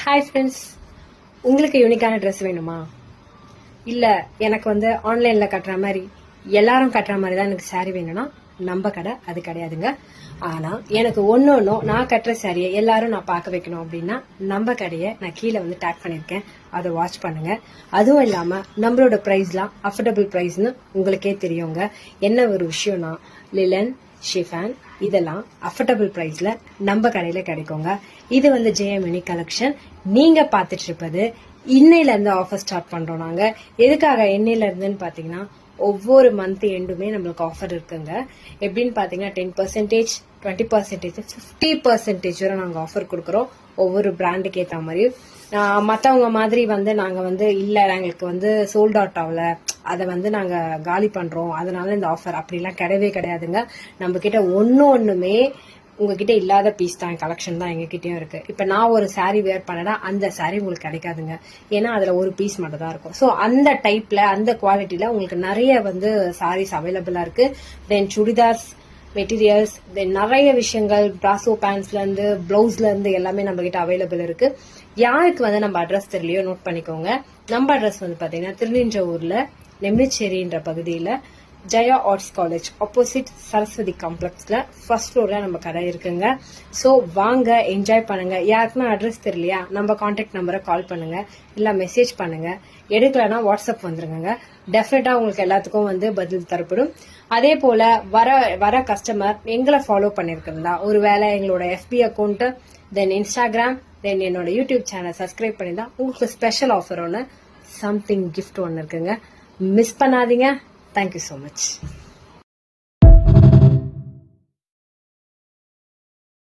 Hi friends, உங்களுக்கு யூனிக்கான dress வேணுமா? இல்ல எனக்கு ஆன்லைன்ல கட்டுற மாதிரி எல்லாரும் கட்டுற மாதிரி தான் எனக்கு சாரி வேணும்னா நம்ம கடை அது கிடையாதுங்க. ஆனா எனக்கு ஒன்னொன்னும் நான் கட்டுற சாரியை எல்லாரும் நான் பார்க்க வைக்கணும் அப்படின்னா நம்ம கடையை நான் கீழே டேக் பண்ணிருக்கேன், அதை வாட்ச் பண்ணுங்க. அதுவும் இல்லாம நம்மளோட பிரைஸ்லாம் அஃபோர்டபுள் பிரைஸ்னு உங்களுக்கே தெரியுங்க. என்ன ஒரு விஷயம்னா லிலன், ஷிஃபான் இதெல்லாம் அஃபோர்டபுள் பிரைஸ்ல நம்ம கடையில கிடைக்குங்க. இது ஜெயம் யூனிக் கலெக்ஷன். நீங்க பாத்துட்டு இருப்பது இன்னையில இருந்து ஆஃபர் ஸ்டார்ட் பண்றோம். நாங்க எதுக்காக இன்னையில இருந்துன்னு பாத்தீங்கன்னா ஒவ்வொரு மந்த் எண்டுமே நம்மளுக்கு ஆஃபர் இருக்குங்க. எப்படின்னு பாத்தீங்கன்னா 10%, 20%, 50% வரை நாங்க ஆஃபர் கொடுக்கறோம். ஒவ்வொரு பிராண்டுக்கு ஏத்த மாதிரி மத்தவங்க மாதிரி நாங்க இல்ல எங்களுக்கு சோல்ட் அவுட் ஆகல, அதை நாங்க காலி பண்றோம் அதனால இந்த ஆஃபர் அப்படிலாம் கிடையவே கிடையாதுங்க. நம்ம கிட்ட ஒண்ணுமே உங்ககிட்ட இல்லாத பீஸ் தான், கலெக்ஷன் தான் எங்ககிட்டயும் இருக்கு. இப்ப நான் ஒரு சாரி வேர் பண்ணனா அந்த சாரி உங்களுக்கு கிடைக்காதுங்க, ஏன்னா அதுல ஒரு பீஸ் மட்டும் தான் இருக்கும். சோ அந்த டைப்ல அந்த குவாலிட்டியில உங்களுக்கு நிறைய சாரீஸ் அவைலபிளா இருக்கு. தென் சுடிதார்ஸ் மெட்டீரியல்ஸ், தென் நிறைய விஷயங்கள், பிராசோ பேண்ட்ஸ்ல இருந்து பிளவுஸ்ல இருந்து எல்லாமே நம்ம கிட்ட அவைலபிள் இருக்கு. யாருக்கு நம்ம அட்ரஸ் தெரியலையோ நோட் பண்ணிக்கோங்க. நம்ம அட்ரஸ் பாத்தீங்கன்னா திருநின்றவூர்ல நெம்மிச்சேரின்ற பகுதியில Jaya arts college opposite Saraswati காம்ப்ளெக்ஸ்ல ஃபர்ஸ்ட் ஃப்ளோர்ல நம்ம கடை இருக்குங்க. சோ வாங்க, என்ஜாய் பண்ணுங்க. யாருக்குன்னா அட்ரஸ் தெரியலையா நம்ம கான்டாக்ட் நம்பரை கால் பண்ணுங்க, இல்ல மெசேஜ் பண்ணுங்க. எடுக்கலன்னா வாட்ஸ்அப் வந்துருங்க. டெஃபினட்டா உங்களுக்கு எல்லாத்துக்கும் பதில் தரப்படும். அதே போல வர கஸ்டமர் எங்களை ஃபாலோ பண்ணிருக்கிறதா, ஒருவேளை எங்களோட FB அக்கௌண்ட், தென் இன்ஸ்டாகிராம், தென் என்னோட யூடியூப் சேனல் சப்ஸ்கிரைப் பண்ணிதான் உங்களுக்கு ஸ்பெஷல் ஆஃபர் ஒன்று, சம்திங் கிஃப்ட் ஒன்று இருக்குங்க. மிஸ் பண்ணாதீங்க. Thank you so much.